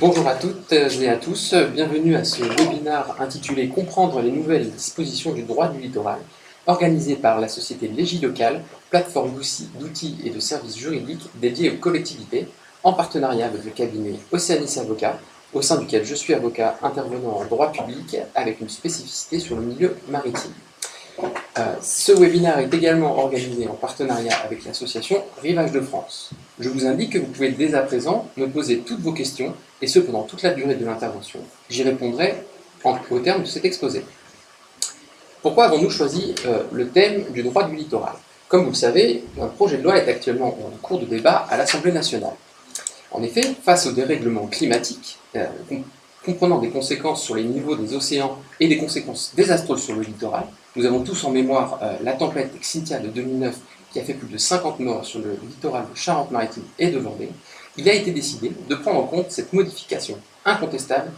Bonjour à toutes et à tous, bienvenue à ce webinaire intitulé « Comprendre les nouvelles dispositions du droit du littoral » organisé par la société Légilocale, plateforme d'outils et de services juridiques dédiés aux collectivités, en partenariat avec le cabinet Océanis Avocat, au sein duquel je suis avocat intervenant en droit public avec une spécificité sur le milieu maritime. Ce webinaire est également organisé en partenariat avec l'association Rivage de France. Je vous indique que vous pouvez dès à présent me poser toutes vos questions, et ce pendant toute la durée de l'intervention. J'y répondrai au terme de cet exposé. Pourquoi avons-nous choisi le thème du droit du littoral? Comme vous le savez, un projet de loi est actuellement en cours de débat à l'Assemblée nationale. En effet, face au dérèglement climatique, comprenant des conséquences sur les niveaux des océans et des conséquences désastreuses sur le littoral, nous avons tous en mémoire la tempête Xynthia de 2009 qui a fait plus de 50 morts sur le littoral de Charente-Maritime et de Vendée. Il a été décidé de prendre en compte cette modification incontestable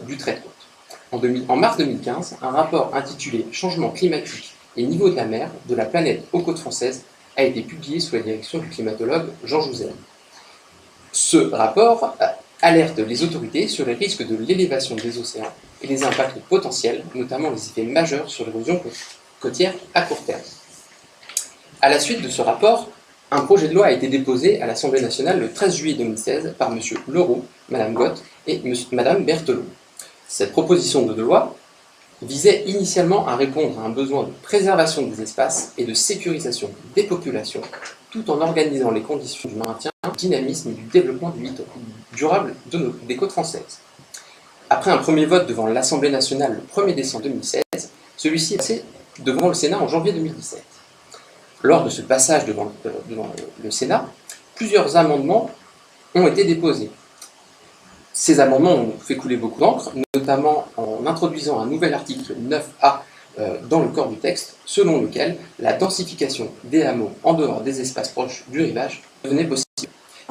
du trait de côte. En mars 2015, un rapport intitulé « Changement climatique et niveau de la mer de la planète aux côtes françaises » a été publié sous la direction du climatologue Jean Jouzel. Ce rapport alerte les autorités sur les risques de l'élévation des océans et les impacts potentiels, notamment les effets majeurs sur l'érosion côtière à court terme. À la suite de ce rapport, un projet de loi a été déposé à l'Assemblée nationale le 13 juillet 2016 par M. Leroux, Mme Gott et Mme Berthelot. Cette proposition de loi visait initialement à répondre à un besoin de préservation des espaces et de sécurisation des populations, tout en organisant les conditions du maintien, du dynamisme et du développement durable des côtes françaises. Après un premier vote devant l'Assemblée nationale le 1er décembre 2016, celui-ci est passé devant le Sénat en janvier 2017. Lors de ce passage devant le Sénat, plusieurs amendements ont été déposés. Ces amendements ont fait couler beaucoup d'encre, notamment en introduisant un nouvel article 9A dans le corps du texte, selon lequel la densification des hameaux en dehors des espaces proches du rivage devenait possible.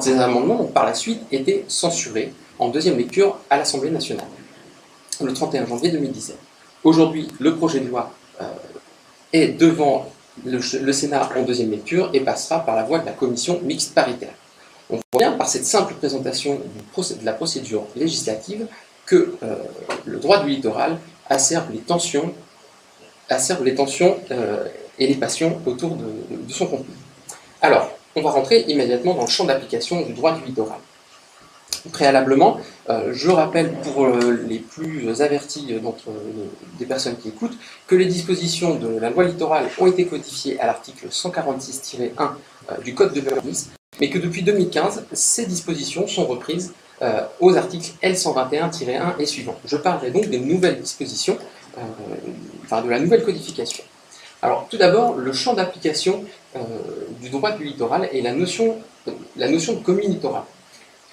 Ces amendements ont par la suite été censurés en deuxième lecture à l'Assemblée nationale, le 31 janvier 2017. Aujourd'hui, le projet de loi est devant le Sénat en deuxième lecture et passera par la voie de la commission mixte paritaire. On voit bien par cette simple présentation de la procédure législative que le droit du littoral acerbe les tensions et les passions autour de son contenu. Alors, on va rentrer immédiatement dans le champ d'application du droit du littoral. Préalablement, je rappelle pour les plus avertis des personnes qui écoutent que les dispositions de la loi littorale ont été codifiées à l'article 146-1 du Code de l'urbanisme, mais que depuis 2015, ces dispositions sont reprises aux articles L121-1 et suivants. Je parlerai donc des nouvelles dispositions, de la nouvelle codification. Alors, tout d'abord, le champ d'application du droit du littoral et la notion de commune littorale.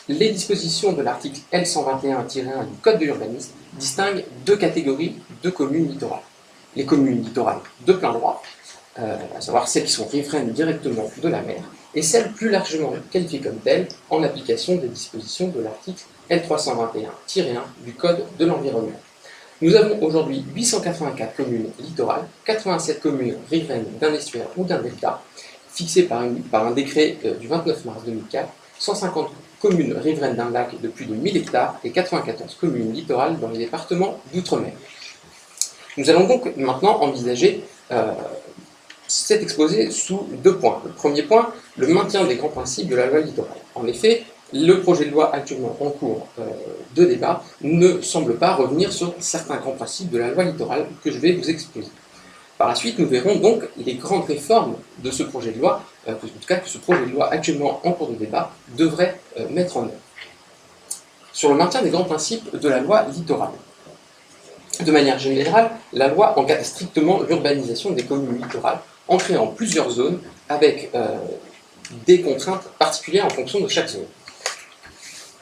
Les dispositions de l'article L121-1 du Code de l'urbanisme distinguent deux catégories de communes littorales. Les communes littorales de plein droit, à savoir celles qui sont riveraines directement de la mer, et celles plus largement qualifiées comme telles en application des dispositions de l'article L321-1 du Code de l'environnement. Nous avons aujourd'hui 884 communes littorales, 87 communes riveraines d'un estuaire ou d'un delta, fixées par un décret du 29 mars 2004, 150 communes riveraines d'un lac de plus de 1000 hectares et 94 communes littorales dans les départements d'outre-mer. Nous allons donc maintenant envisager cet exposé sous deux points. Le premier point, le maintien des grands principes de la loi littorale. En effet, le projet de loi actuellement en cours de débat ne semble pas revenir sur certains grands principes de la loi littorale que je vais vous exposer. Par la suite, nous verrons donc les grandes réformes de ce projet de loi, en tout cas que ce projet de loi actuellement en cours de débat devrait mettre en œuvre. Sur le maintien des grands principes de la loi littorale. De manière générale, la loi encadre strictement l'urbanisation des communes littorales en créant plusieurs zones avec des contraintes particulières en fonction de chaque zone.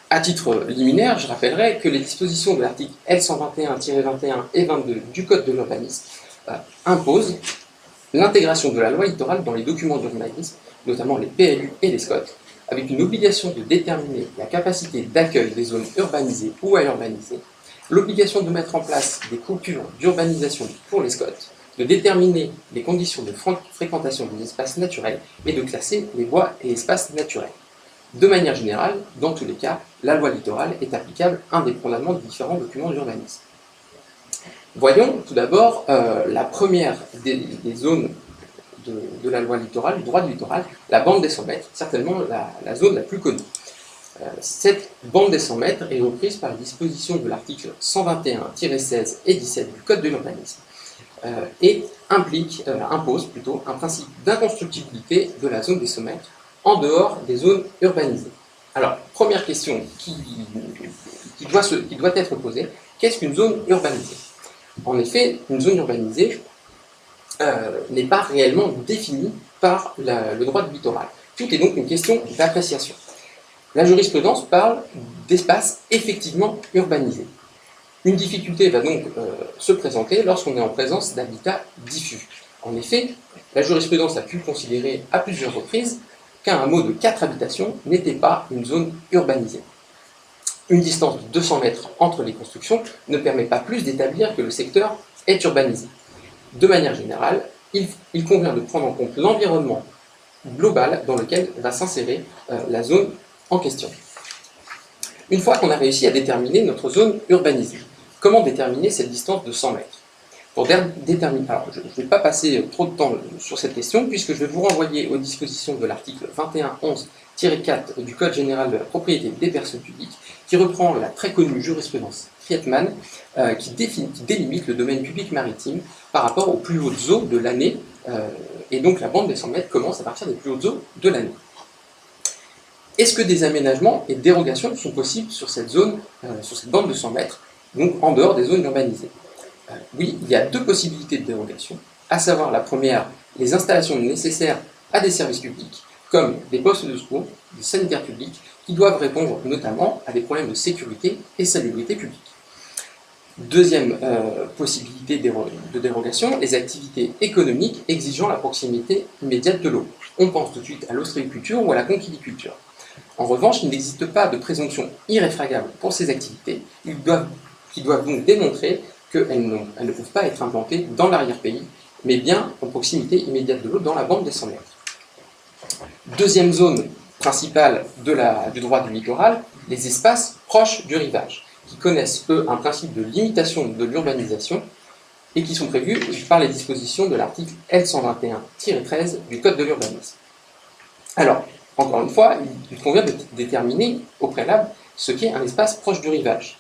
À titre liminaire, je rappellerai que les dispositions de l'article L121-21 et 22 du Code de l'urbanisme imposent l'intégration de la loi littorale dans les documents d'urbanisme, notamment les PLU et les SCOT, avec une obligation de déterminer la capacité d'accueil des zones urbanisées ou à urbaniser, l'obligation de mettre en place des coupures d'urbanisation pour les SCOT, de déterminer les conditions de fréquentation des espaces naturels et de classer les voies et espaces naturels. De manière générale, dans tous les cas, la loi littorale est applicable indépendamment des différents documents d'urbanisme. Voyons tout d'abord la première des zones de la loi littorale, du droit du littoral, la bande des 100 mètres, certainement la zone la plus connue. Cette bande des 100 mètres est reprise par les dispositions de l'article 121-16 et 17 du Code de l'urbanisme et impose plutôt un principe d'inconstructibilité de la zone des 100 mètres en dehors des zones urbanisées. Alors, première question qui doit être posée, qu'est-ce qu'une zone urbanisée? En effet, une zone urbanisée n'est pas réellement définie par le droit du littoral. Tout est donc une question d'appréciation. La jurisprudence parle d'espaces effectivement urbanisés. Une difficulté va donc se présenter lorsqu'on est en présence d'habitats diffus. En effet, la jurisprudence a pu considérer à plusieurs reprises qu'un hameau de 4 habitations n'était pas une zone urbanisée. Une distance de 200 mètres entre les constructions ne permet pas plus d'établir que le secteur est urbanisé. De manière générale, il convient de prendre en compte l'environnement global dans lequel va s'insérer la zone en question. Une fois qu'on a réussi à déterminer notre zone urbanisée, comment déterminer cette distance de 100 mètres? Pour déterminer, alors je ne vais pas passer trop de temps sur cette question, puisque je vais vous renvoyer aux dispositions de l'article 2111-4 du Code général de la propriété des personnes publiques, qui reprend la très connue jurisprudence Friedman, qui délimite le domaine public maritime par rapport aux plus hautes eaux de l'année, et donc la bande des 100 mètres commence à partir des plus hautes eaux de l'année. Est-ce que des aménagements et dérogations sont possibles sur cette zone, sur cette bande de 100 mètres, donc en dehors des zones urbanisées? Oui, il y a 2 possibilités de dérogation, à savoir la première, les installations nécessaires à des services publics, comme des postes de secours, des sanitaires publics, qui doivent répondre notamment à des problèmes de sécurité et salubrité publique. Deuxième possibilité de dérogation, les activités économiques exigeant la proximité immédiate de l'eau. On pense tout de suite à l'ostréiculture ou à la conchidiculture. En revanche, il n'existe pas de présomption irréfragable pour ces activités, qui doivent donc démontrer qu'elles ne peuvent pas être implantées dans l'arrière-pays, mais bien en proximité immédiate de l'eau, dans la bande des 100 mètres. Deuxième zone principale du droit du littoral, les espaces proches du rivage, qui connaissent, eux, un principe de limitation de l'urbanisation et qui sont prévus par les dispositions de l'article L121-13 du Code de l'urbanisme. Alors, encore une fois, il convient de déterminer au préalable ce qu'est un espace proche du rivage.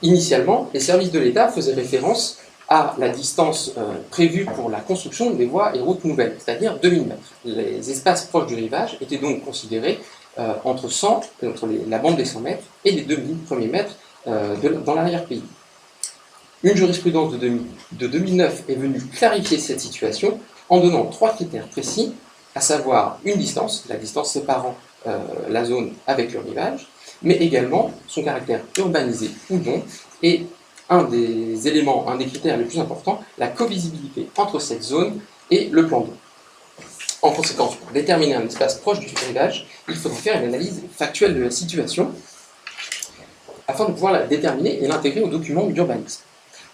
Initialement, les services de l'État faisaient référence à la distance prévue pour la construction des voies et routes nouvelles, c'est-à-dire 2000 mètres. Les espaces proches du rivage étaient donc considérés entre la bande des 100 mètres et les 2000 premiers mètres dans l'arrière-pays. Une jurisprudence de 2009 est venue clarifier cette situation en donnant 3 critères précis, à savoir une distance, la distance séparant la zone avec le rivage, mais également son caractère urbanisé ou non, et un des critères les plus importants, la covisibilité entre cette zone et le plan d'eau. En conséquence, pour déterminer un espace proche du rivage, il faudra faire une analyse factuelle de la situation afin de pouvoir la déterminer et l'intégrer au document d'urbanisme.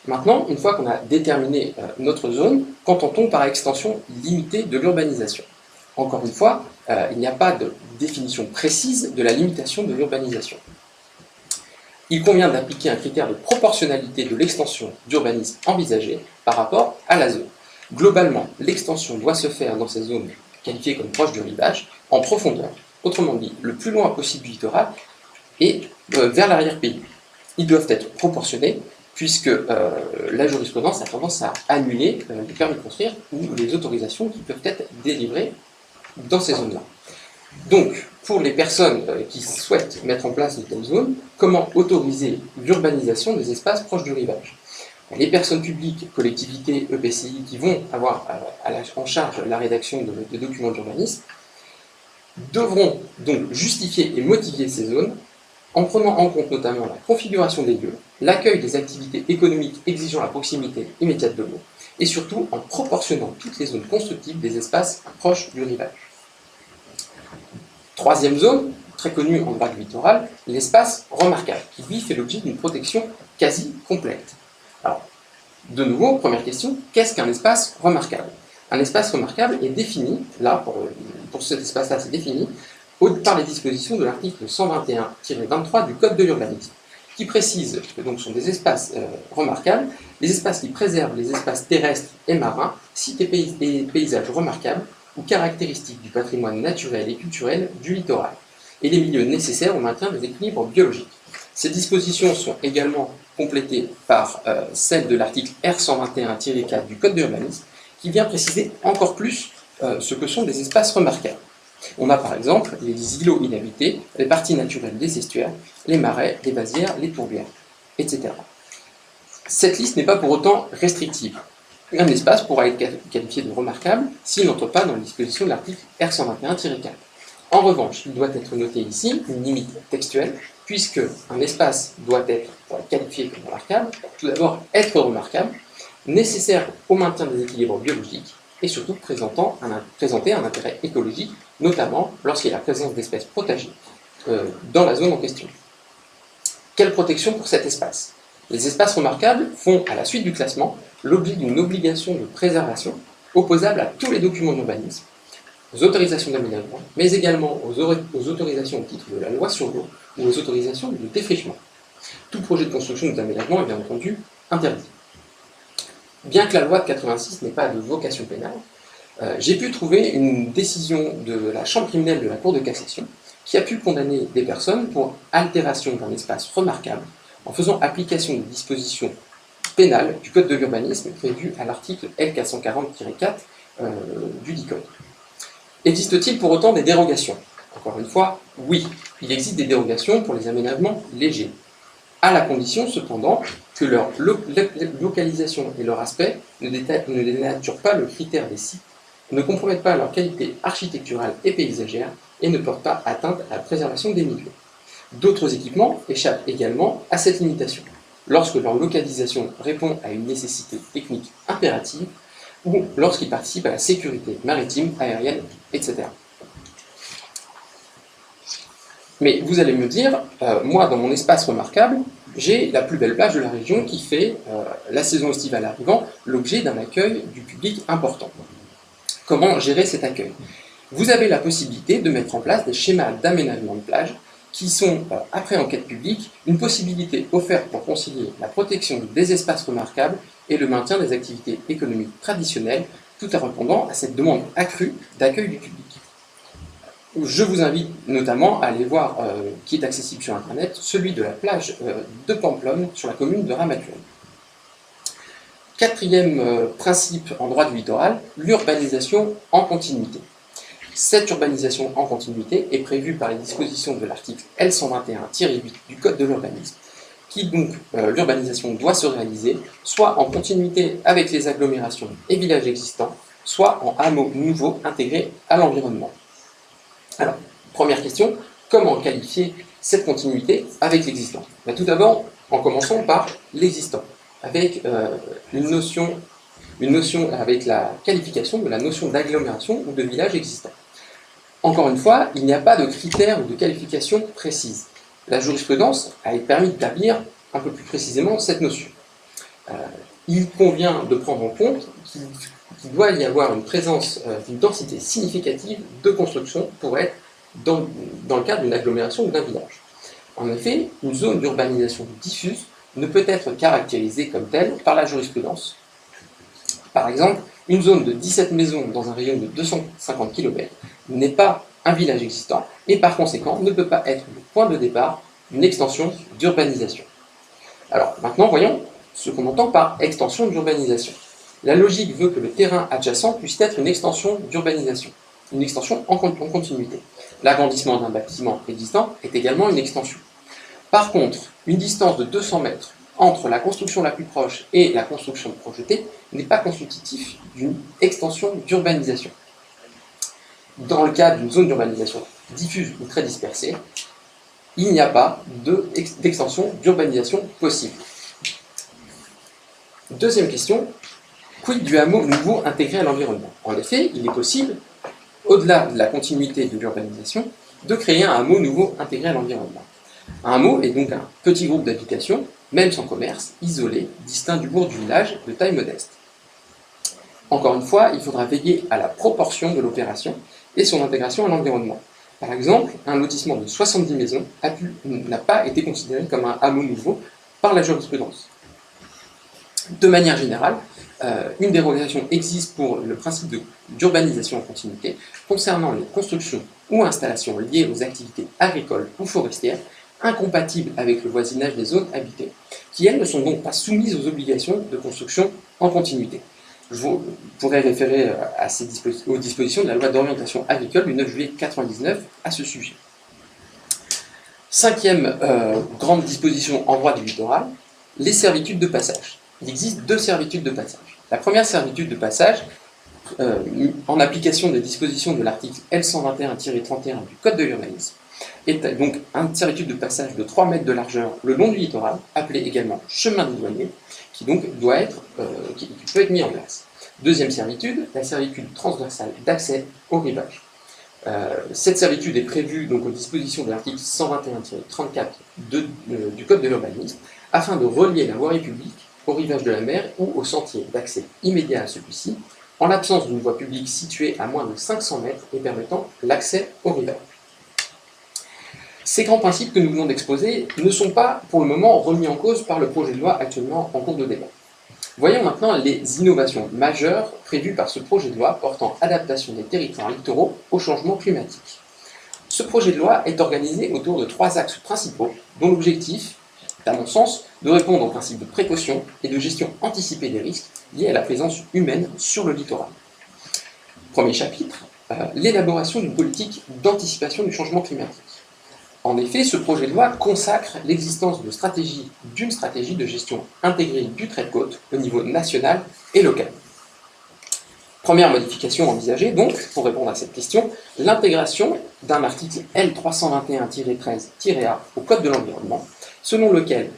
Maintenant, une fois qu'on a déterminé notre zone, qu'entend-on par extension limitée de l'urbanisation? Encore une fois, il n'y a pas de définition précise de la limitation de l'urbanisation. Il convient d'appliquer un critère de proportionnalité de l'extension d'urbanisme envisagée par rapport à la zone. Globalement, l'extension doit se faire dans ces zones qualifiées comme proches du rivage, en profondeur, autrement dit, le plus loin possible du littoral, et vers l'arrière-pays. Ils doivent être proportionnés, puisque la jurisprudence a tendance à annuler les permis de construire ou les autorisations qui peuvent être délivrées dans ces zones-là. Donc, pour les personnes qui souhaitent mettre en place de telles zones, comment autoriser l'urbanisation des espaces proches du rivage? Les personnes publiques, collectivités, EPCI, qui vont avoir en charge la rédaction de documents d'urbanisme, devront donc justifier et motiver ces zones en prenant en compte notamment la configuration des lieux, l'accueil des activités économiques exigeant la proximité immédiate de l'eau, et surtout en proportionnant toutes les zones constructibles des espaces proches du rivage. Troisième zone, très connue en droit du littoral, l'espace remarquable, qui lui fait l'objet d'une protection quasi complète. Alors, de nouveau, première question, qu'est-ce qu'un espace remarquable? Un espace remarquable est défini, là, pour cet espace-là, c'est défini, par les dispositions de l'article 121-23 du Code de l'urbanisme, qui précise que donc sont des espaces remarquables, les espaces qui préservent les espaces terrestres et marins, sites et paysages remarquables ou caractéristiques du patrimoine naturel et culturel du littoral, et les milieux nécessaires au maintien des équilibres biologiques. Ces dispositions sont également complétées par celle de l'article R121-4 du Code de l'urbanisme, qui vient préciser encore plus ce que sont des espaces remarquables. On a par exemple les îlots inhabités, les parties naturelles des estuaires, les marais, les vasières, les tourbières, etc. Cette liste n'est pas pour autant restrictive. Un espace pourra être qualifié de remarquable s'il n'entre pas dans les dispositions de l'article R121-4. En revanche, il doit être noté ici une limite textuelle, puisque un espace doit être, pour être qualifié comme remarquable, tout d'abord être remarquable, nécessaire au maintien des équilibres biologiques, et surtout présenter un intérêt écologique, notamment lorsqu'il y a la présence d'espèces protégées dans la zone en question. Quelle protection pour cet espace? Les espaces remarquables font, à la suite du classement, l'objet d'une obligation de préservation opposable à tous les documents d'urbanisme, aux autorisations d'aménagement, mais également aux autorisations au titre de la loi sur l'eau ou aux autorisations de défrichement. Tout projet de construction ou d'aménagement est bien entendu interdit. Bien que la loi de 86 n'ait pas de vocation pénale, j'ai pu trouver une décision de la Chambre criminelle de la Cour de cassation qui a pu condamner des personnes pour altération d'un espace remarquable en faisant application des dispositions pénales du Code de l'urbanisme prévues à l'article L440-4 du DICODE. Existe-t-il pour autant des dérogations? Encore une fois, oui, il existe des dérogations pour les aménagements légers, à la condition cependant que leur localisation et leur aspect ne dénaturent pas le critère des sites, ne compromettent pas leur qualité architecturale et paysagère et ne portent pas atteinte à la préservation des milieux. D'autres équipements échappent également à cette limitation, lorsque leur localisation répond à une nécessité technique impérative ou lorsqu'ils participent à la sécurité maritime, aérienne, etc. Mais vous allez me dire, moi dans mon espace remarquable, j'ai la plus belle plage de la région qui fait, la saison estivale arrivant, l'objet d'un accueil du public important. Comment gérer cet accueil? Vous avez la possibilité de mettre en place des schémas d'aménagement de plage qui sont, après enquête publique, une possibilité offerte pour concilier la protection des espaces remarquables et le maintien des activités économiques traditionnelles, tout en répondant à cette demande accrue d'accueil du public. Je vous invite notamment à aller voir, qui est accessible sur Internet, celui de la plage de Pamplonne sur la commune de Ramatuelle. Quatrième principe en droit du littoral, l'urbanisation en continuité. Cette urbanisation en continuité est prévue par les dispositions de l'article L121-8 du Code de l'urbanisme, qui donc, l'urbanisation doit se réaliser soit en continuité avec les agglomérations et villages existants, soit en hameaux nouveaux intégrés à l'environnement. Alors, première question, comment qualifier cette continuité avec l'existant? Tout d'abord, en commençant par l'existant, avec une notion avec la qualification de la notion d'agglomération ou de village existant. Encore une fois, il n'y a pas de critères ou de qualification précise. La jurisprudence a permis d'établir un peu plus précisément cette notion. Il convient de prendre en compte qu'il doit y avoir une présence d'une densité significative de construction pour être dans le cadre d'une agglomération ou d'un village. En effet, une zone d'urbanisation diffuse ne peut être caractérisée comme telle par la jurisprudence. Par exemple, une zone de 17 maisons dans un rayon de 250 km n'est pas un village existant et par conséquent ne peut pas être le point de départ d'une extension d'urbanisation. Alors maintenant, voyons ce qu'on entend par extension d'urbanisation. La logique veut que le terrain adjacent puisse être une extension d'urbanisation, une extension en continuité. L'agrandissement d'un bâtiment existant est également une extension. Par contre, une distance de 200 mètres entre la construction la plus proche et la construction projetée n'est pas constitutif d'une extension d'urbanisation. Dans le cas d'une zone d'urbanisation diffuse ou très dispersée, il n'y a pas d'extension d'urbanisation possible. Deuxième question, quid du hameau nouveau intégré à l'environnement? En effet, il est possible, au-delà de la continuité de l'urbanisation, de créer un hameau nouveau intégré à l'environnement. Un hameau est donc un petit groupe d'habitations, même sans commerce, isolé, distinct du bourg du village, de taille modeste. Encore une fois, il faudra veiller à la proportion de l'opération et son intégration à l'environnement. Par exemple, un lotissement de 70 maisons n'a pas été considéré comme un hameau nouveau par la jurisprudence. De manière générale, une dérogation existe pour le principe d'urbanisation en continuité concernant les constructions ou installations liées aux activités agricoles ou forestières incompatibles avec le voisinage des zones habitées, qui elles ne sont donc pas soumises aux obligations de construction en continuité. Je vous pourrais référer aux dispositions de la loi d'orientation agricole du 9 juillet 1999 à ce sujet. Cinquième grande disposition en droit du littoral, les servitudes de passage. Il existe deux servitudes de passage. La première servitude de passage, en application des dispositions de l'article L121-31 du Code de l'urbanisme, est donc une servitude de passage de 3 mètres de largeur le long du littoral, appelé également chemin des douaniers, qui donc qui peut être mis en place. Deuxième servitude, la servitude transversale d'accès au rivage. Cette servitude est prévue donc aux dispositions de l'article 121-34 du Code de l'urbanisme, afin de relier la voirie publique au rivage de la mer ou au sentier d'accès immédiat à celui-ci, en l'absence d'une voie publique située à moins de 500 mètres et permettant l'accès au rivage. Ces grands principes que nous venons d'exposer ne sont pas, pour le moment, remis en cause par le projet de loi actuellement en cours de débat. Voyons maintenant les innovations majeures prévues par ce projet de loi portant adaptation des territoires littoraux au changement climatique. Ce projet de loi est organisé autour de 3 axes principaux, dont l'objectif, à mon sens, de répondre aux principes de précaution et de gestion anticipée des risques liés à la présence humaine sur le littoral. Premier chapitre, l'élaboration d'une politique d'anticipation du changement climatique. En effet, ce projet de loi consacre l'existence d'une stratégie de gestion intégrée du trait de côte au niveau national et local. Première modification envisagée, donc, pour répondre à cette question, l'intégration d'un article L321-13-A au Code de l'environnement, selon lequel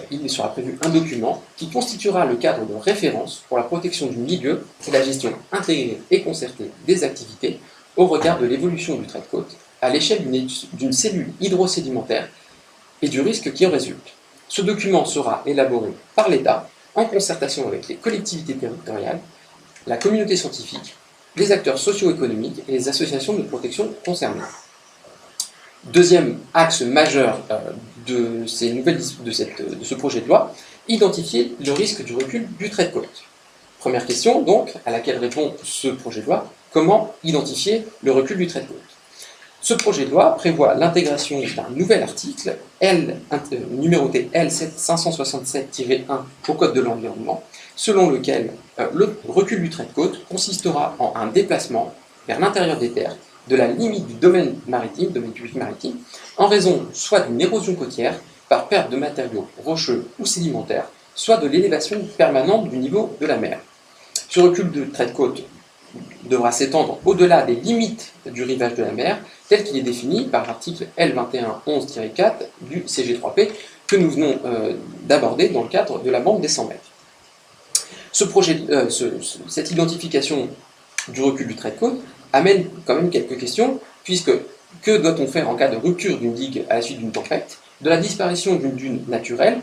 il sera prévu un document qui constituera le cadre de référence pour la protection du milieu et la gestion intégrée et concertée des activités au regard de l'évolution du trait de côte à l'échelle d'une cellule hydrosédimentaire et du risque qui en résulte. Ce document sera élaboré par l'État en concertation avec les collectivités territoriales, la communauté scientifique, les acteurs socio-économiques et les associations de protection concernées. Deuxième axe majeur de ce projet de loi, identifier le risque du recul du trait de côte. Première question, donc, à laquelle répond ce projet de loi, comment identifier le recul du trait de côte? Ce projet de loi prévoit l'intégration d'un nouvel article, numéroté L567-1 au Code de l'environnement, selon lequel le recul du trait de côte consistera en un déplacement vers l'intérieur des terres de la limite du domaine public maritime, en raison soit d'une érosion côtière par perte de matériaux rocheux ou sédimentaires, soit de l'élévation permanente du niveau de la mer. Ce recul de trait de côte devra s'étendre au-delà des limites du rivage de la mer, tel qu'il est défini par l'article L2111-4 du CG3P que nous venons d'aborder dans le cadre de la bande des 100 mètres. Cette identification du recul du trait de côte amène quand même quelques questions, puisque que doit-on faire en cas de rupture d'une digue à la suite d'une tempête, de la disparition d'une dune naturelle,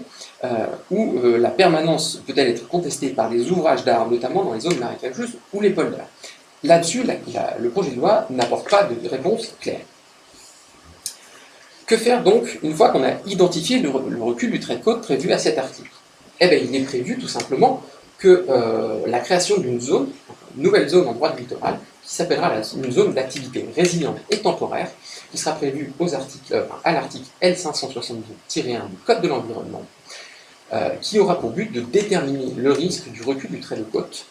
où la permanence peut-elle être contestée par des ouvrages d'art, notamment dans les zones marécageuses ou les polders. Là-dessus, le projet de loi n'apporte pas de réponse claire. Que faire donc une fois qu'on a identifié le recul du trait de côte prévu à cet article? Eh bien, il est prévu tout simplement que la création d'une zone, une nouvelle zone en droit de littoral, qui s'appellera une zone d'activité résiliente et temporaire, qui sera prévue à l'article L572-1 du Code de l'environnement, qui aura pour but de déterminer le risque du recul du trait de côte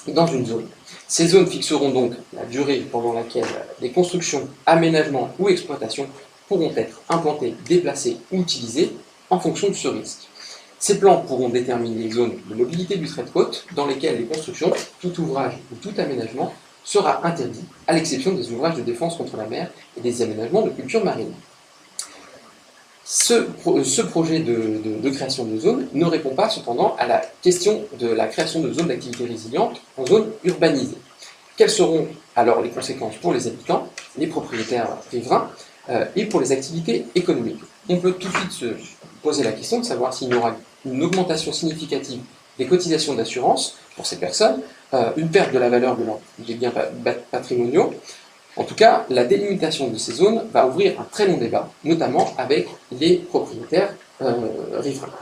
dans une zone. Ces zones fixeront donc la durée pendant laquelle les constructions, aménagements ou exploitations pourront être implantées, déplacées ou utilisées en fonction de ce risque. Ces plans pourront déterminer les zones de mobilité du trait de côte dans lesquelles les constructions, tout ouvrage ou tout aménagement sera interdit, à l'exception des ouvrages de défense contre la mer et des aménagements de culture marine. Ce projet de création de zones ne répond pas cependant à la question de la création de zones d'activité résiliente en zone urbanisée. Quelles seront alors les conséquences pour les habitants, les propriétaires riverains et pour les activités économiques? On peut tout de suite se poser la question de savoir s'il y aura une augmentation significative des cotisations d'assurance pour ces personnes, une perte de la valeur des biens patrimoniaux, En tout cas, la délimitation de ces zones va ouvrir un très long débat, notamment avec les propriétaires riverains.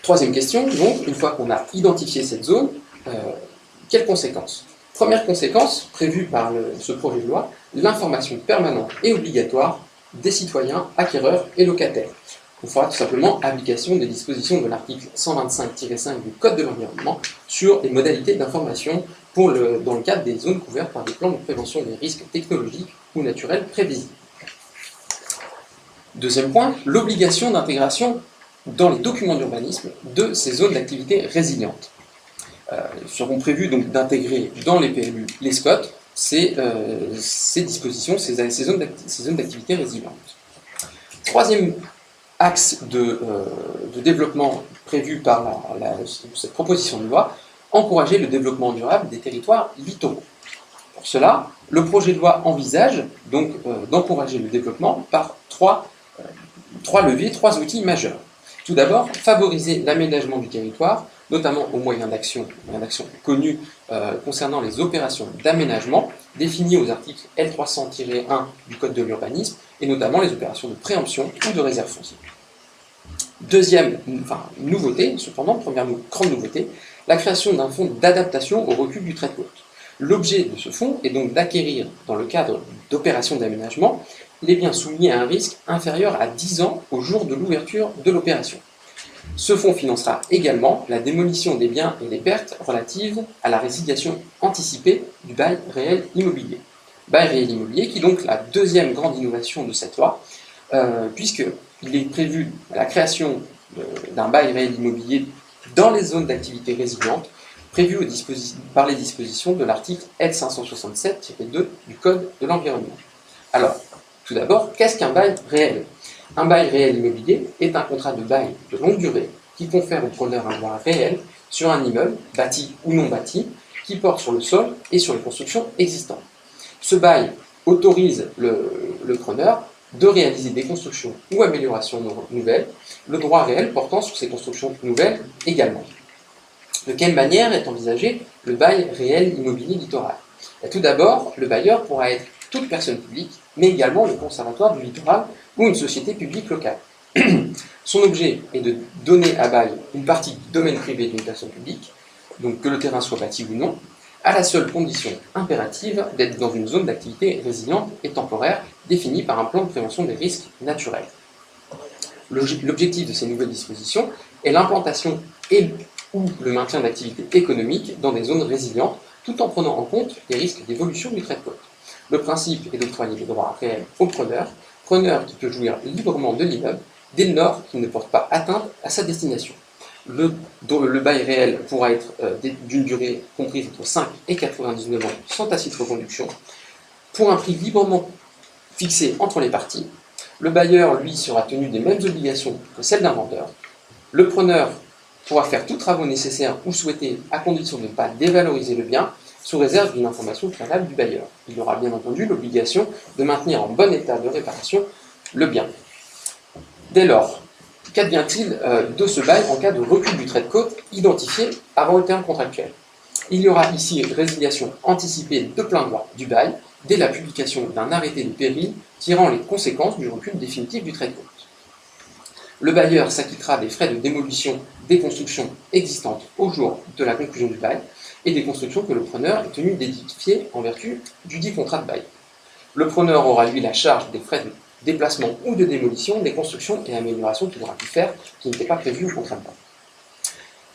Troisième question, donc, une fois qu'on a identifié cette zone, quelles conséquences? Première conséquence, prévue par ce projet de loi, l'information permanente et obligatoire des citoyens, acquéreurs et locataires. On fera tout simplement application des dispositions de l'article 125-5 du Code de l'environnement sur les modalités d'information dans le cadre des zones couvertes par des plans de prévention des risques technologiques ou naturels prévisibles. Deuxième point, l'obligation d'intégration dans les documents d'urbanisme de ces zones d'activité résilientes. Seront prévus donc d'intégrer dans les PLU, les SCOT, ces dispositions, ces zones d'activité résilientes. Troisième axe de développement prévu par cette proposition de loi, encourager le développement durable des territoires littoraux. Pour cela, le projet de loi envisage donc d'encourager le développement par trois leviers, trois outils majeurs. Tout d'abord, favoriser l'aménagement du territoire, notamment aux moyens d'action connus concernant les opérations d'aménagement définies aux articles L300-1 du Code de l'urbanisme, et notamment les opérations de préemption ou de réserve foncière. Deuxième nouveauté, cependant, première grande nouveauté, la création d'un fonds d'adaptation au recul du trait de côte. L'objet de ce fonds est donc d'acquérir, dans le cadre d'opérations d'aménagement, les biens soumis à un risque inférieur à 10 ans au jour de l'ouverture de l'opération. Ce fonds financera également la démolition des biens et des pertes relatives à la résiliation anticipée du bail réel immobilier. Bail réel immobilier qui est donc la deuxième grande innovation de cette loi, puisqu'il est prévu la création d'un bail réel immobilier dans les zones d'activité résilientes, prévues par les dispositions de l'article L567-2 du Code de l'environnement. Alors, tout d'abord, qu'est-ce qu'un bail réel? Un bail réel immobilier est un contrat de bail de longue durée qui confère au preneur un droit réel sur un immeuble, bâti ou non bâti, qui porte sur le sol et sur les constructions existantes. Ce bail autorise le preneur de réaliser des constructions ou améliorations nouvelles, le droit réel portant sur ces constructions nouvelles également. De quelle manière est envisagé le bail réel immobilier littoral? Tout d'abord, le bailleur pourra être toute personne publique, mais également le conservatoire du littoral ou une société publique locale. Son objet est de donner à bail une partie du domaine privé d'une personne publique, donc que le terrain soit bâti ou non, à la seule condition impérative d'être dans une zone d'activité résiliente et temporaire définie par un plan de prévention des risques naturels. L'objectif de ces nouvelles dispositions est l'implantation ou le maintien d'activités économiques dans des zones résilientes, tout en prenant en compte les risques d'évolution du trait de côte. Le principe est d'octroyer les droits réels au preneur qui peut jouir librement de l'immeuble, dès lors qu'il ne porte pas atteinte à sa destination. Le bail réel pourra être d'une durée comprise entre 5 et 99 ans sans tacite reconduction, pour un prix librement fixé entre les parties. Le bailleur, lui, sera tenu des mêmes obligations que celles d'un vendeur. Le preneur pourra faire tous travaux nécessaires ou souhaités à condition de ne pas dévaloriser le bien, sous réserve d'une information préalable du bailleur. Il aura bien entendu l'obligation de maintenir en bon état de réparation le bien. Dès lors, qu'advient-il de ce bail en cas de recul du trait de côte identifié avant le terme contractuel? Il y aura ici résiliation anticipée de plein droit du bail dès la publication d'un arrêté de péril tirant les conséquences du recul définitif du trait de côte. Le bailleur s'acquittera des frais de démolition des constructions existantes au jour de la conclusion du bail et des constructions que le preneur est tenu d'édifier en vertu du dit contrat de bail. Le preneur aura lui la charge des frais de déplacement ou de démolition des constructions et améliorations qu'il aura pu faire qui n'étaient pas prévues au contrat de bail.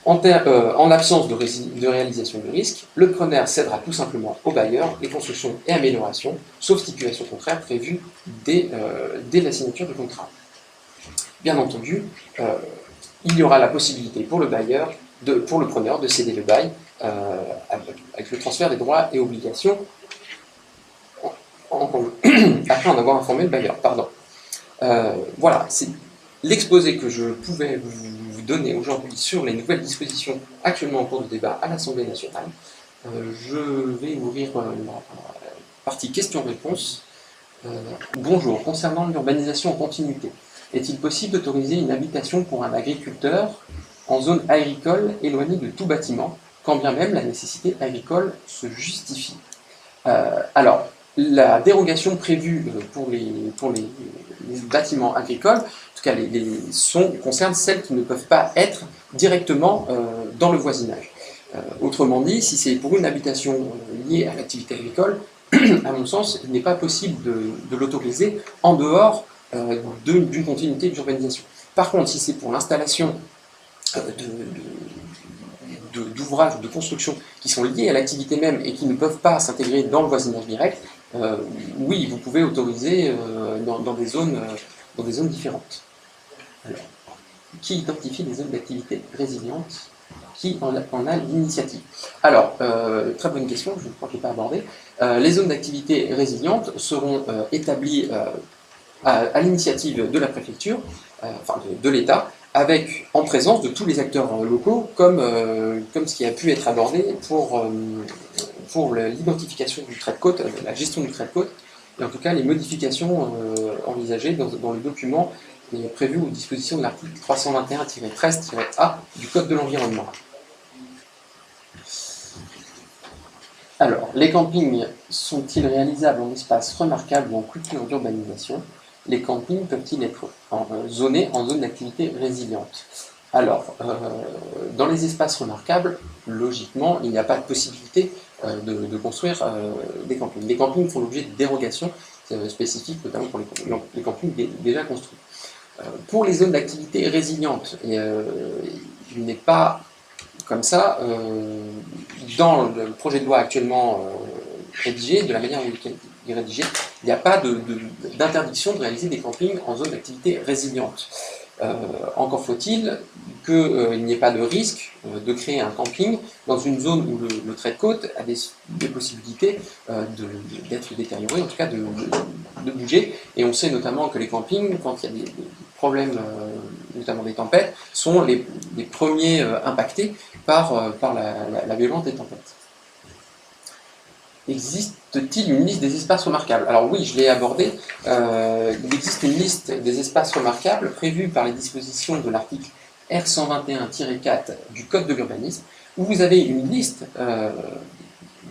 En l'absence de réalisation de risque, le preneur cédera tout simplement au bailleur les constructions et améliorations, sauf stipulation contraire prévue dès la signature du contrat. Bien entendu, il y aura la possibilité pour le preneur de céder le bail avec le transfert des droits et obligations afin d'en avoir informé le bailleur. Voilà, c'est l'exposé que je pouvais vous donner aujourd'hui sur les nouvelles dispositions actuellement en cours de débat à l'Assemblée nationale. Je vais ouvrir la partie questions-réponses. Bonjour, concernant l'urbanisation en continuité, est-il possible d'autoriser une habitation pour un agriculteur en zone agricole éloignée de tout bâtiment, quand bien même la nécessité agricole se justifie? Alors, la dérogation prévue pour les bâtiments agricoles, en tout cas concerne celles qui ne peuvent pas être directement dans le voisinage. Autrement dit, si c'est pour une habitation liée à l'activité agricole, à mon sens, il n'est pas possible de l'autoriser en dehors d'une continuité d'urbanisation. Par contre, si c'est pour l'installation d'ouvrages de construction qui sont liés à l'activité même et qui ne peuvent pas s'intégrer dans le voisinage direct, oui, vous pouvez autoriser dans des zones différentes. Alors, qui identifie les zones d'activité résilientes? Qui en a l'initiative? Alors, très bonne question, je crois que je n'ai pas abordé. Les zones d'activité résilientes seront établies à l'initiative de la préfecture, enfin de l'État, en présence de tous les acteurs locaux, comme ce qui a pu être abordé pour l'identification du trait de côte, la gestion du trait de côte, et en tout cas les modifications envisagées dans le document prévu aux dispositions de l'article 321-13-A du Code de l'environnement. Alors, les campings sont-ils réalisables en espace remarquable ou en culture d'urbanisation? Les campings peuvent-ils être zonés en zone d'activité résiliente? Alors, dans les espaces remarquables, logiquement, il n'y a pas de possibilité de construire des campings. Les campings font l'objet de dérogations spécifiques, notamment pour les campings déjà construits. Pour les zones d'activité résilientes, il n'est pas comme ça, dans le projet de loi actuellement rédigé, de la manière dont il est rédigé, il n'y a pas d'interdiction de réaliser des campings en zone d'activité résiliente. Encore faut-il qu'il n'y ait pas de risque de créer un camping dans une zone où le trait de côte a des possibilités d'être détérioré, en tout cas de bouger. Et on sait notamment que les campings, quand il y a des problèmes, notamment des tempêtes, sont les premiers impactés par la violence des tempêtes. Existe-t-il une liste des espaces remarquables? Alors oui, je l'ai abordé. Il existe une liste des espaces remarquables prévue par les dispositions de l'article R121-4 du Code de l'urbanisme, où vous avez une liste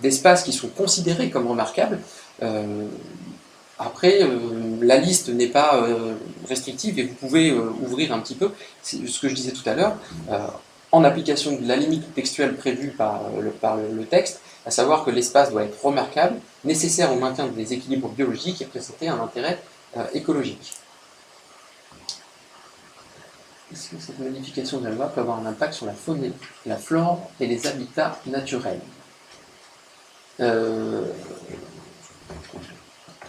d'espaces qui sont considérés comme remarquables. Après, la liste n'est pas restrictive et vous pouvez ouvrir un petit peu. C'est ce que je disais tout à l'heure, en application de la limite textuelle prévue par le texte, à savoir que l'espace doit être remarquable, nécessaire au maintien des équilibres biologiques et présenter un intérêt écologique. Est-ce que cette modification de la loi peut avoir un impact sur la faune, la flore et les habitats naturels?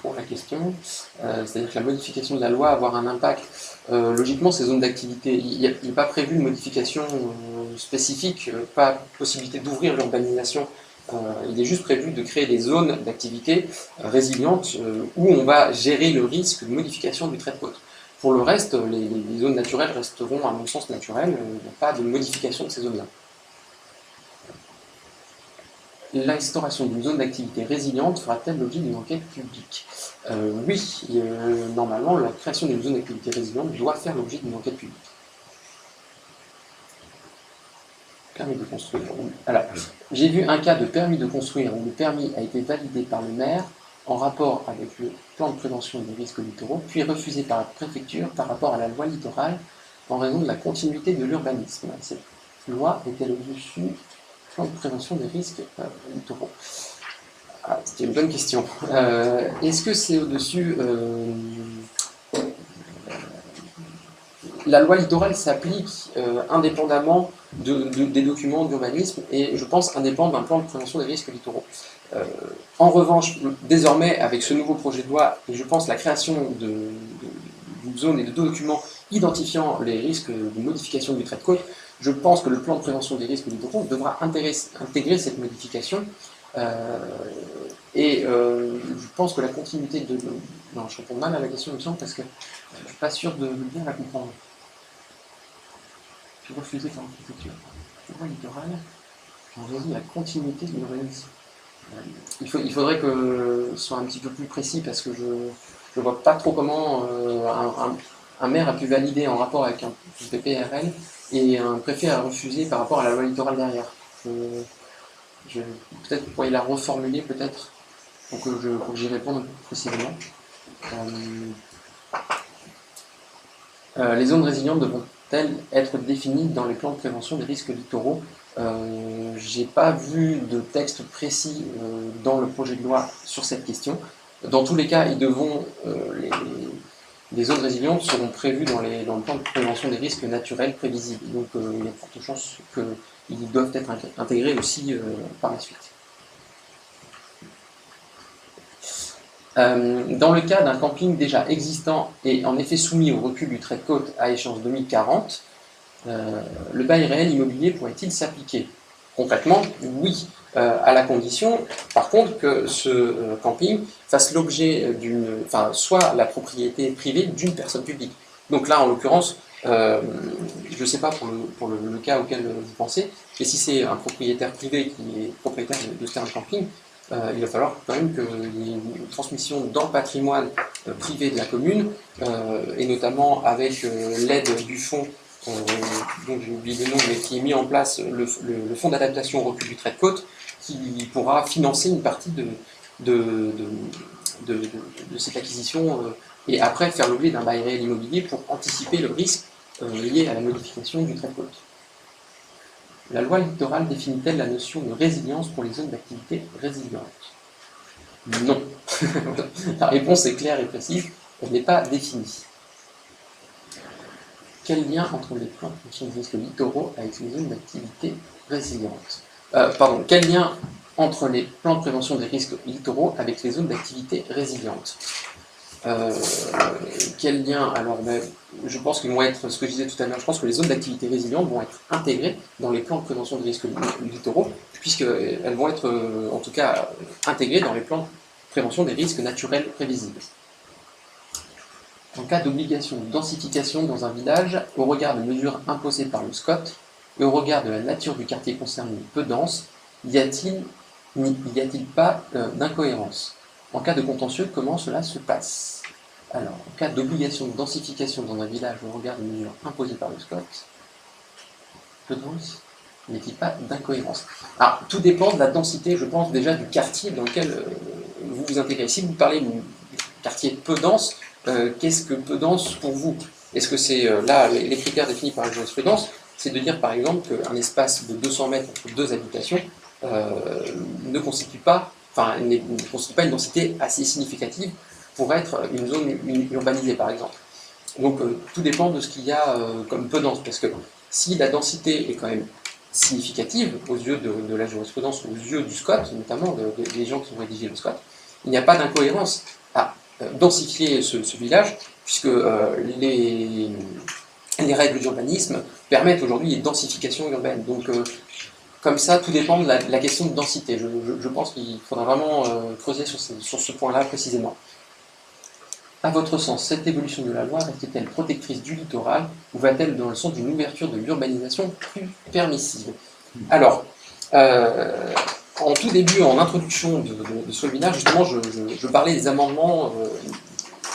Pour la question, c'est-à-dire que la modification de la loi va avoir un impact. Logiquement, ces zones d'activité, il n'est pas prévu de modification spécifique, pas possibilité d'ouvrir l'urbanisation. Il est juste prévu de créer des zones d'activité résilientes où on va gérer le risque de modification du trait de côte. Pour le reste, les zones naturelles resteront, à mon sens, naturelles. Il n'y a pas de modification de ces zones-là. L'instauration d'une zone d'activité résiliente fera-t-elle l'objet d'une enquête publique? Oui, normalement, la création d'une zone d'activité résiliente doit faire l'objet d'une enquête publique. Permis de construire. Alors, j'ai vu un cas de permis de construire où le permis a été validé par le maire en rapport avec le plan de prévention des risques littoraux, puis refusé par la préfecture par rapport à la loi littorale en raison de la continuité de l'urbanisme. Cette loi était au-dessus du plan de prévention des risques littoraux. Ah, c'était une bonne question. Est-ce que c'est au-dessus la loi littorale s'applique indépendamment des documents d'urbanisme et je pense indépendant d'un plan de prévention des risques littoraux. En revanche, désormais, avec ce nouveau projet de loi, et je pense la création d'une zone et de documents identifiant les risques de modification du trait de côte, je pense que le plan de prévention des risques littoraux devra intégrer cette modification. Je pense que la continuité de... Non, je réponds mal à la question, il me semble, parce que je ne suis pas sûr de bien la comprendre. Je suis refusé par l'architecture. La loi littorale, en raison de la continuité de l'urbanisme. Il faudrait que ce soit un petit peu plus précis, parce que je ne vois pas trop comment un maire a pu valider en rapport avec un PPRL et un préfet a refusé par rapport à la loi littorale derrière. Peut-être vous pourriez la reformuler, peut-être. pour que j'y réponde précisément. Les zones résilientes devront-elles être définies dans les plans de prévention des risques littoraux? J'ai pas vu de texte précis dans le projet de loi sur cette question. Dans tous les cas, les zones résilientes seront prévues dans le plan de prévention des risques naturels prévisibles. Donc il y a de fortes chances qu'ils doivent être intégrés aussi par la suite. Dans le cas d'un camping déjà existant et en effet soumis au recul du trait de côte à échéance 2040, le bail réel immobilier pourrait-il s'appliquer? Concrètement, oui, à la condition, par contre, que ce camping fasse l'objet soit la propriété privée d'une personne publique. Donc là, en l'occurrence, je ne sais pas pour le cas auquel vous pensez, mais si c'est un propriétaire privé qui est propriétaire de ce camping, il va falloir quand même qu'il y ait une transmission dans le patrimoine privé de la commune, et notamment avec l'aide du fonds, dont j'ai oublié le nom, mais qui est mis en place, le fonds d'adaptation au recul du trait de côte, qui pourra financer une partie de cette acquisition et après faire l'objet d'un bail réel immobilier pour anticiper le risque lié à la modification du trait de côte. La loi littorale définit-elle la notion de résilience pour les zones d'activité résilientes? Non. La réponse est claire et précise, elle n'est pas définie. Quel lien entre les plans de prévention des risques littoraux avec les zones d'activité résilientes? Quel lien entre les plans de prévention des risques littoraux avec les zones d'activité résilientes? Quel lien? Alors, je pense qu'ils vont être, ce que je disais tout à l'heure, je pense que les zones d'activité résilientes vont être intégrées dans les plans de prévention des risques littoraux, puisqu'elles vont être, en tout cas, intégrées dans les plans de prévention des risques naturels prévisibles. En cas d'obligation de densification dans un village, au regard de mesures imposées par le SCOT et au regard de la nature du quartier concerné peu dense, y a-t-il pas d'incohérence? En cas de contentieux, comment cela se passe? Alors, en cas d'obligation de densification dans un village au regard de mesures imposées par le SCOT, peu dense, n'y a-t-il pas d'incohérence? Alors, tout dépend de la densité, je pense, déjà du quartier dans lequel vous vous intégrez. Si vous parlez du quartier peu dense, qu'est-ce que peu dense pour vous? Est-ce que c'est, là, les critères définis par la jurisprudence, c'est de dire, par exemple, qu'un espace de 200 mètres entre deux habitations ne constitue pas une densité assez significative pour être une zone urbanisée, par exemple. Donc, tout dépend de ce qu'il y a comme peu dense, parce que si la densité est quand même significative aux yeux de la jurisprudence, aux yeux du SCOT, notamment des gens qui ont rédigé le SCOT, il n'y a pas d'incohérence à densifier ce village, puisque les règles d'urbanisme permettent aujourd'hui une densification urbaine. Donc, comme ça, tout dépend de la question de densité. Je pense qu'il faudra vraiment creuser sur ce point-là précisément. À votre sens, cette évolution de la loi reste-t-elle protectrice du littoral ou va-t-elle dans le sens d'une ouverture de l'urbanisation plus permissive? Alors, en tout début, en introduction de ce webinaire, justement, je parlais des amendements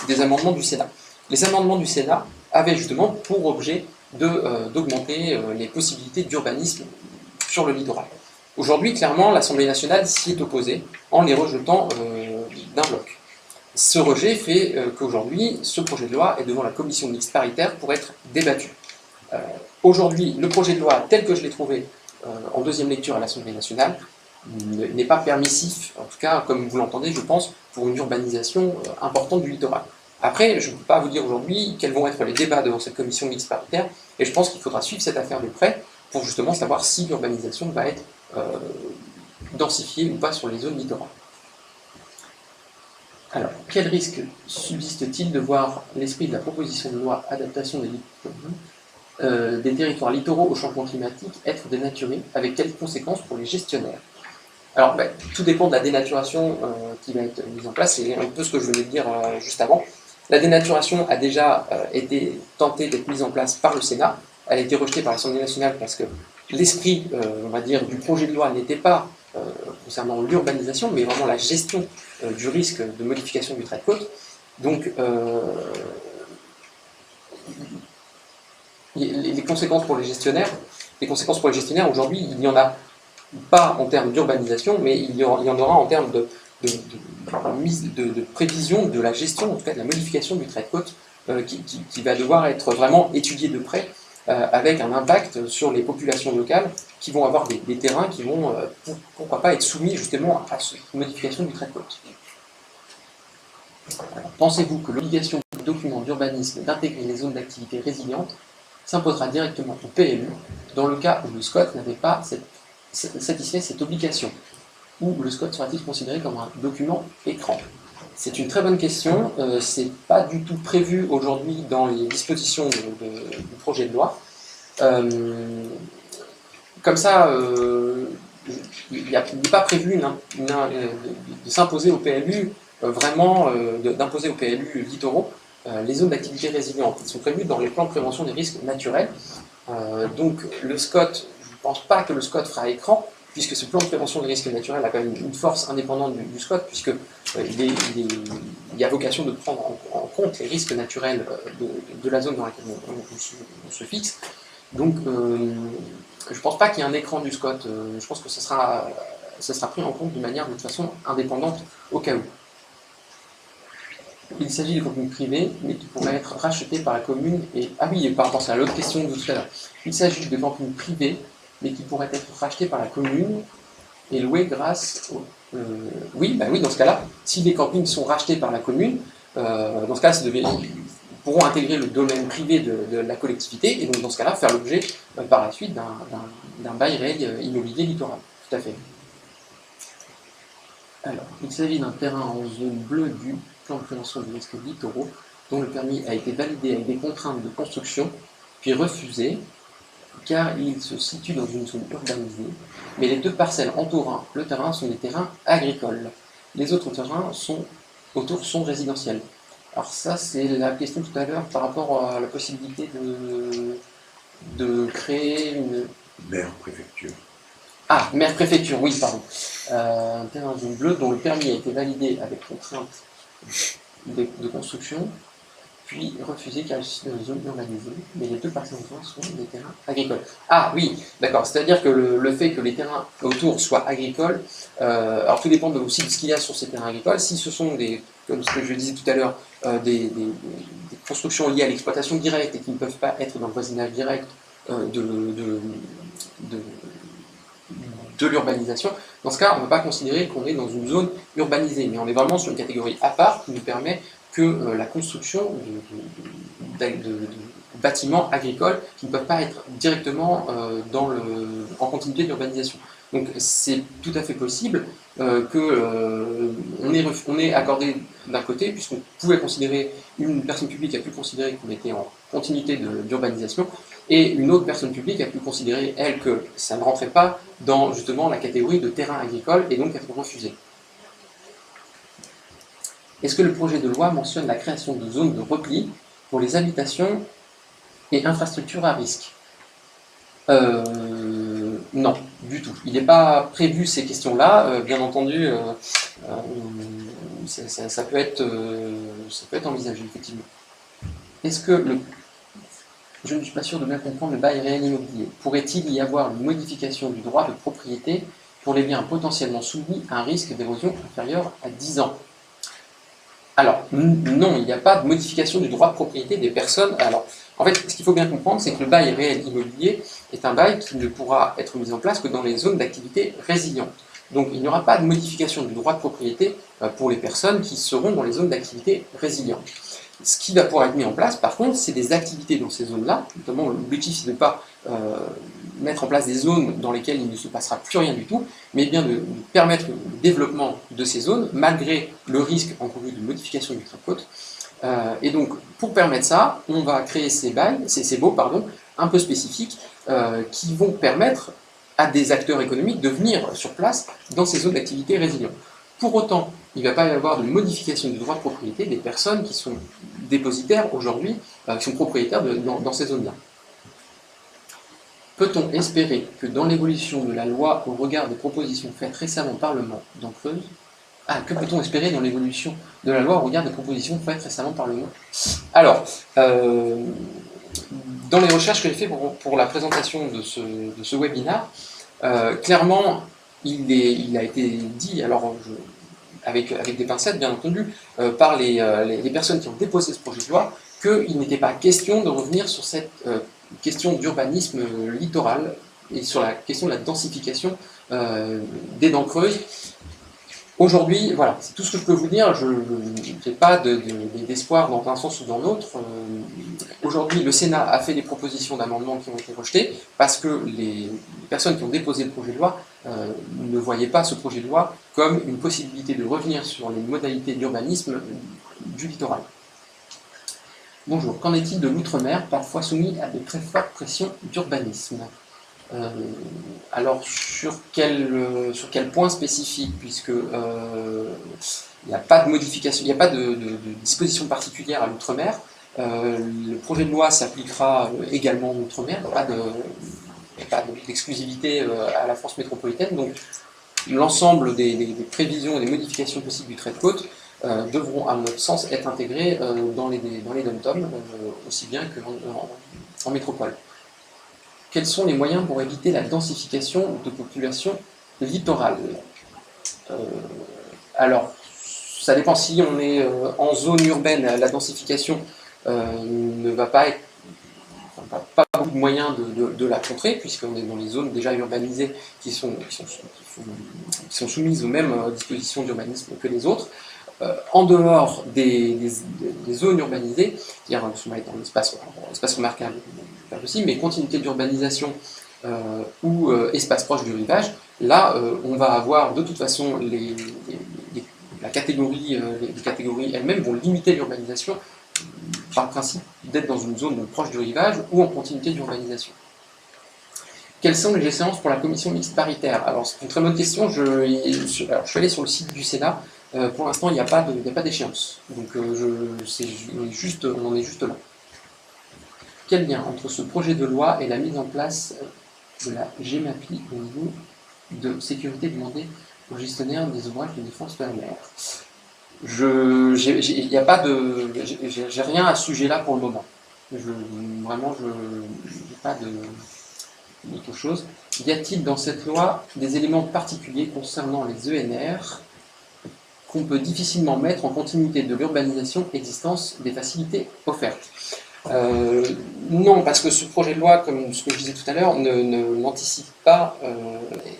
du Sénat. Les amendements du Sénat avaient justement pour objet d'augmenter les possibilités d'urbanisme sur le littoral. Aujourd'hui, clairement, l'Assemblée nationale s'y est opposée en les rejetant d'un bloc. Ce rejet fait qu'aujourd'hui, ce projet de loi est devant la commission mixte paritaire pour être débattu. Aujourd'hui, le projet de loi tel que je l'ai trouvé en deuxième lecture à l'Assemblée nationale n'est pas permissif, en tout cas, comme vous l'entendez, je pense, pour une urbanisation importante du littoral. Après, je ne peux pas vous dire aujourd'hui quels vont être les débats devant cette commission mixte paritaire, et je pense qu'il faudra suivre cette affaire de près pour justement savoir si l'urbanisation va être densifiée ou pas sur les zones littorales. Alors, quel risque subsiste-t-il de voir l'esprit de la proposition de loi adaptation des territoires littoraux au changement climatique être dénaturé, avec quelles conséquences pour les gestionnaires? Alors, tout dépend de la dénaturation qui va être mise en place, c'est un peu ce que je venais de dire juste avant. La dénaturation a déjà été tentée d'être mise en place par le Sénat, elle a été rejetée par l'Assemblée nationale parce que l'esprit, on va dire, du projet de loi n'était pas concernant l'urbanisation, mais vraiment la gestion du risque de modification du trait de côte. Donc, les conséquences pour les gestionnaires, aujourd'hui, il n'y en a pas en termes d'urbanisation, mais il y en aura en termes de prévision de la gestion, en tout cas de la modification du trait de côte, qui va devoir être vraiment étudié de près, avec un impact sur les populations locales qui vont avoir des terrains qui vont, pourquoi pas, être soumis justement à cette modification du trait de côte. Pensez-vous que l'obligation du document d'urbanisme d'intégrer les zones d'activité résilientes s'imposera directement au PLU dans le cas où le SCOT n'avait pas satisfait cette obligation, ou le SCOT sera-t-il considéré comme un document écran? C'est une très bonne question. C'est pas du tout prévu aujourd'hui dans les dispositions du projet de loi. Comme ça, il n'est pas prévu de s'imposer au PLU, d'imposer au PLU littoraux les zones d'activité résilientes. Ils sont prévus dans les plans de prévention des risques naturels. Donc le SCOT, je ne pense pas que le SCOT fera écran, puisque ce plan de prévention des risques naturels a quand même une force indépendante du SCOT, puisque il a vocation de prendre en compte les risques naturels de la zone dans laquelle on se fixe. Donc je ne pense pas qu'il y ait un écran du SCOT. Je pense que ça sera pris en compte de manière de toute façon indépendante au cas où. Il s'agit de contenus privés, mais qui pourraient être rachetés par la commune et... Ah oui, par rapport à l'autre question de tout à l'heure. Il s'agit de contenus privés, mais qui pourraient être rachetés par la commune et loués grâce au... oui, dans ce cas-là, si les campings sont rachetés par la commune, dans ce cas, ils pourront intégrer le domaine privé de la collectivité, et donc dans ce cas-là, faire l'objet par la suite d'un bail réel immobilier littoral. Tout à fait. Alors, il s'agit d'un terrain en zone bleue du plan de prévention des risques littoraux, dont le permis a été validé avec des contraintes de construction, puis refusé, car il se situe dans une zone urbanisée, mais les 2 parcelles entourant le terrain sont des terrains agricoles. Les autres terrains autour sont résidentiels. Alors ça, c'est la question tout à l'heure par rapport à la possibilité de créer une... Maire-préfecture. Ah, maire-préfecture, oui, pardon. Un terrain en zone bleue dont le permis a été validé avec contrainte de construction, puis refusé car il se situe dans une zone urbanisée, mais les 2 parties autour sont des terrains agricoles. Ah oui, d'accord, c'est-à-dire que le fait que les terrains autour soient agricoles, alors tout dépend aussi de ce qu'il y a sur ces terrains agricoles. Si ce sont comme ce que je disais tout à l'heure, des constructions liées à l'exploitation directe et qui ne peuvent pas être dans le voisinage direct de l'urbanisation, dans ce cas, on ne va pas considérer qu'on est dans une zone urbanisée, mais on est vraiment sur une catégorie à part qui nous permet que la construction de bâtiments agricoles qui ne peuvent pas être directement en continuité de l'urbanisation. Donc c'est tout à fait possible qu'on ait accordé d'un côté, puisqu'on pouvait considérer, une personne publique a pu considérer qu'on était en continuité d'urbanisation, et une autre personne publique a pu considérer, elle, que ça ne rentrait pas dans justement la catégorie de terrain agricole, et donc être refusé. Est-ce que le projet de loi mentionne la création de zones de repli pour les habitations et infrastructures à risque? Non, du tout. Il n'est pas prévu ces questions-là. Bien entendu, ça peut être envisagé, effectivement. Est-ce que je ne suis pas sûr de bien comprendre le bail réel immobilier. Pourrait-il y avoir une modification du droit de propriété pour les biens potentiellement soumis à un risque d'érosion inférieur à 10 ans? Alors, non, il n'y a pas de modification du droit de propriété des personnes. Alors, en fait, ce qu'il faut bien comprendre, c'est que le bail réel immobilier est un bail qui ne pourra être mis en place que dans les zones d'activité résilientes. Donc, il n'y aura pas de modification du droit de propriété pour les personnes qui seront dans les zones d'activité résilientes. Ce qui va pouvoir être mis en place, par contre, c'est des activités dans ces zones-là. Notamment, l'objectif, c'est de ne pas mettre en place des zones dans lesquelles il ne se passera plus rien du tout, mais bien de permettre le développement de ces zones, malgré le risque encouru de modification du trait de côte. Et donc, pour permettre ça, on va créer ces baux un peu spécifiques, qui vont permettre à des acteurs économiques de venir sur place dans ces zones d'activité résilientes. Pour autant, il ne va pas y avoir de modification du droit de propriété des personnes qui sont dépositaires aujourd'hui, qui sont propriétaires dans ces zones-là. Peut-on espérer que dans l'évolution de la loi au regard des propositions faites récemment au Parlement dans Creuse, que peut-on espérer dans l'évolution de la loi au regard des propositions faites récemment au Parlement? Alors, dans les recherches que j'ai faites pour la présentation de ce webinaire, clairement, il a été dit, alors avec des pincettes bien entendu, par les personnes qui ont déposé ce projet de loi, qu'il n'était pas question de revenir sur cette question d'urbanisme littoral et sur la question de la densification des dents creuses. Aujourd'hui, voilà, c'est tout ce que je peux vous dire. Je n'ai pas d'espoir dans un sens ou dans l'autre. Aujourd'hui, le Sénat a fait des propositions d'amendements qui ont été rejetées parce que les personnes qui ont déposé le projet de loi ne voyaient pas ce projet de loi comme une possibilité de revenir sur les modalités d'urbanisme du littoral. Bonjour, qu'en est-il de l'outre-mer, parfois soumis à de très fortes pressions d'urbanisme? Alors, sur quel point spécifique, puisque il n'y a pas de modification, il n'y a pas de disposition particulière à l'outre-mer. Le projet de loi s'appliquera également en outre-mer, il n'y a pas d'exclusivité à la France métropolitaine, donc l'ensemble des prévisions et des modifications possibles du trait de côte devront, à notre sens, être intégrées dans les dom-toms, aussi bien qu'en métropole. Quels sont les moyens pour éviter la densification de population littorale? Alors, ça dépend. Si on est en zone urbaine, la densification ne va pas être... pas beaucoup de moyens de la contrer, puisqu'on est dans les zones déjà urbanisées qui sont soumises aux mêmes dispositions d'urbanisme que les autres. En dehors des zones urbanisées, c'est-à-dire dans l'espace remarquable, pas possible, mais continuité d'urbanisation ou espace proche du rivage, là on va avoir de toute façon les catégories elles-mêmes vont limiter l'urbanisation par principe d'être dans une zone proche du rivage ou en continuité d'urbanisation. Quelles sont les échéances pour la commission mixte paritaire? Alors c'est une très bonne question, je suis allé sur le site du Sénat. Pour l'instant, il n'y a pas d'échéance. Donc, on en est juste là. Quel lien entre ce projet de loi et la mise en place de la GEMAPI au niveau de sécurité demandée aux gestionnaires des ouvrages de défense de la mer? J'ai rien à ce sujet-là pour le moment. Vraiment, je n'ai pas d'autre chose. Y a-t-il dans cette loi des éléments particuliers concernant les ENR qu'on peut difficilement mettre en continuité de l'urbanisation existence des facilités offertes? Non, parce que ce projet de loi, comme ce que je disais tout à l'heure, n'anticipe pas,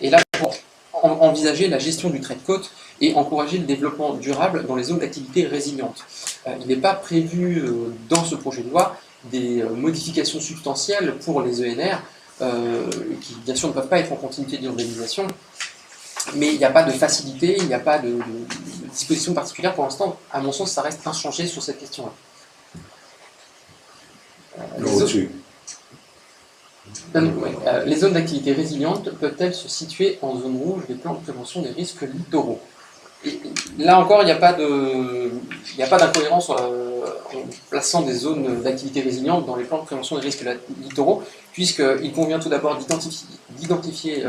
est là pour envisager la gestion du trait de côte et encourager le développement durable dans les zones d'activité résilientes. Il n'est pas prévu dans ce projet de loi des modifications substantielles pour les ENR, qui bien sûr ne peuvent pas être en continuité d'urbanisation, mais il n'y a pas de facilité, il n'y a pas de disposition particulière pour l'instant. À mon sens, ça reste inchangé sur cette question-là. Les zones d'activité résilientes peuvent-elles se situer en zone rouge des plans de prévention des risques littoraux? Et là encore, il n'y a pas d'incohérence en plaçant des zones d'activité résilientes dans les plans de prévention des risques littoraux, puisqu'il convient tout d'abord d'identifier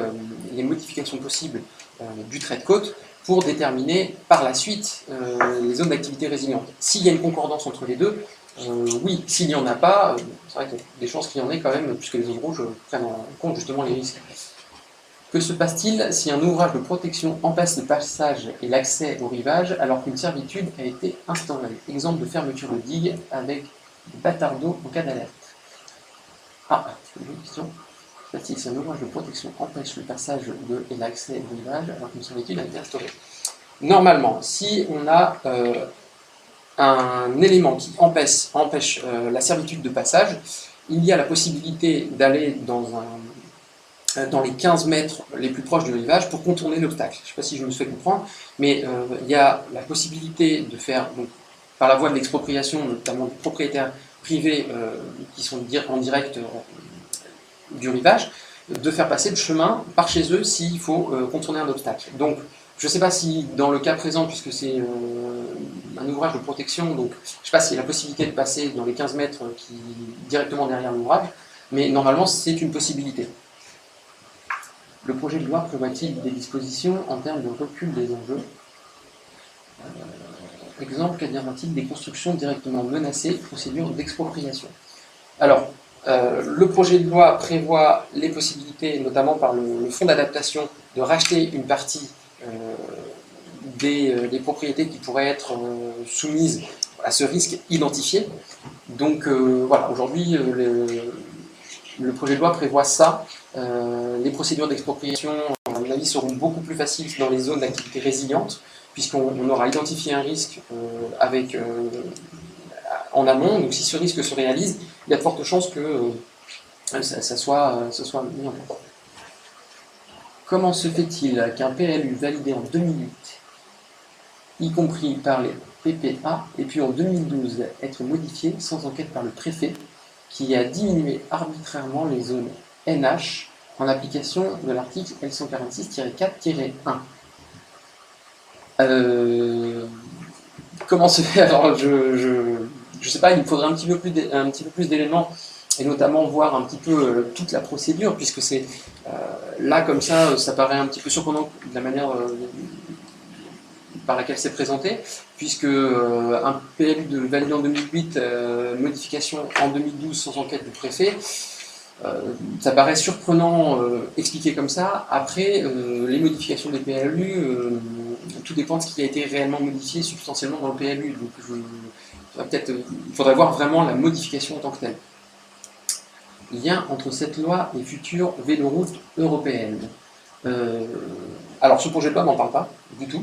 les modifications possibles du trait de côte pour déterminer par la suite les zones d'activité résilientes. S'il y a une concordance entre les deux, oui. S'il n'y en a pas, c'est vrai qu'il y a des chances qu'il y en ait quand même, puisque les zones rouges prennent en compte justement les risques. Que se passe-t-il si un ouvrage de protection empêche le passage et l'accès au rivage alors qu'une servitude a été instaurée? Exemple de fermeture de digue avec des bâtards d'eau en cas d'alerte. Ah, c'est une bonne question. Si un ouvrage de protection empêche le passage et l'accès au rivage alors qu'une servitude a été instaurée. Normalement, si on a un élément qui empêche la servitude de passage, il y a la possibilité d'aller dans les 15 mètres les plus proches du rivage pour contourner l'obstacle. Je ne sais pas si je me fais comprendre, mais il y a la possibilité de faire, donc, par la voie de l'expropriation, notamment des propriétaires privés qui sont en direct du rivage, de faire passer le chemin par chez eux s'il faut contourner un obstacle. Donc, je ne sais pas si, dans le cas présent, puisque c'est un ouvrage de protection, donc je ne sais pas s'il y a la possibilité de passer dans les 15 mètres directement derrière l'ouvrage, mais normalement, c'est une possibilité. Le projet de loi prévoit-il des dispositions en termes de recul des enjeux? Exemple, qu'adviendra-t-il des constructions directement menacées, procédure d'expropriation? Alors, le projet de loi prévoit les possibilités, notamment par le fonds d'adaptation, de racheter une partie des propriétés qui pourraient être soumises à ce risque identifié. Donc voilà, aujourd'hui, le projet de loi prévoit ça. Les procédures d'expropriation, à mon avis, seront beaucoup plus faciles dans les zones d'activité résilientes, puisqu'on aura identifié un risque en amont. Donc si ce risque se réalise, il y a de fortes chances que ça soit mis en place. Comment se fait-il qu'un PLU validé en 2008, y compris par les PPA, et puis en 2012 être modifié sans enquête par le préfet, qui a diminué arbitrairement les zones NH en application de l'article L146-4-1. Comment se fait? Alors, je sais pas, il me faudrait un petit peu plus d'éléments, et notamment voir un petit peu toute la procédure, puisque c'est là, comme ça paraît un petit peu surprenant de la manière par laquelle c'est présenté, puisque un PLU validé en 2008, modification en 2012 sans enquête du préfet, ça paraît surprenant expliqué comme ça. Après, les modifications des PLU, tout dépend de ce qui a été réellement modifié substantiellement dans le PLU. Donc il faudrait voir vraiment la modification en tant que telle. Lien entre cette loi et futures véloroutes européennes. Alors, ce projet de loi n'en parle pas du tout.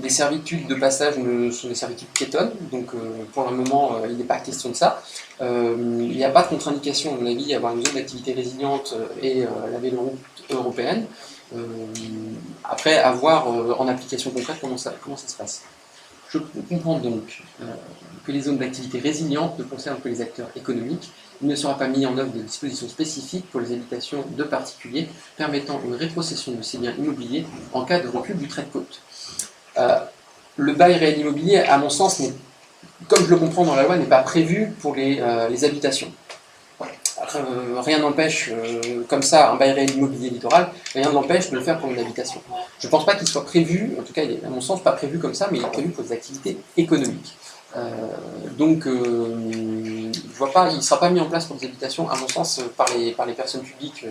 Les servitudes de passage sont des servitudes piétonnes, donc pour le moment il n'est pas question de ça. Il n'y a pas de contre-indication, à mon avis, à avoir une zone d'activité résiliente et la véloroute européenne. Après, à voir en application concrète comment ça se passe. Je comprends donc que les zones d'activité résilientes ne concernent que les acteurs économiques. Il ne sera pas mis en œuvre de dispositions spécifiques pour les habitations de particuliers permettant une rétrocession de ces biens immobiliers en cas de recul du trait de côte. Le bail réel immobilier, à mon sens, comme je le comprends dans la loi, n'est pas prévu pour les habitations. Rien n'empêche, comme ça, un bail réel immobilier littoral, rien n'empêche de le faire pour une habitation. Je ne pense pas qu'il soit prévu, en tout cas, il est à mon sens pas prévu comme ça, mais il est prévu pour des activités économiques. Donc, je vois pas, il ne sera pas mis en place pour des habitations, à mon sens, par les personnes publiques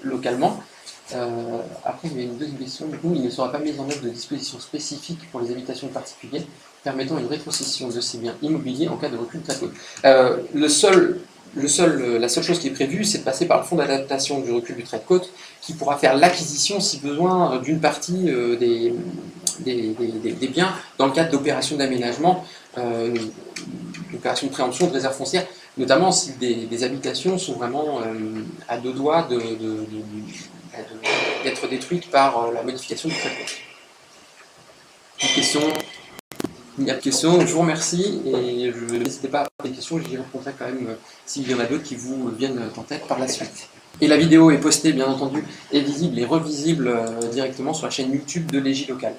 localement. Après, il y a une deuxième question. Du coup, il ne sera pas mis en œuvre de dispositions spécifiques pour les habitations de particuliers permettant une rétrocession de ces biens immobiliers en cas de recul de trait de côte. La seule chose qui est prévue, c'est de passer par le fonds d'adaptation du recul du trait de côte, qui pourra faire l'acquisition, si besoin, d'une partie des biens dans le cadre d'opérations d'aménagement, d'opérations de préemption, de réserve foncière, notamment si des habitations sont vraiment à deux doigts d'être détruites par la modification du trait de côte. Une question? Il y a des questions, je vous remercie et n'hésitez pas à poser des questions, j'y répondrai quand même s'il y en a d'autres qui vous viennent en tête par la suite. Et la vidéo est postée bien entendu, est visible et revisible directement sur la chaîne YouTube de Légie Locale.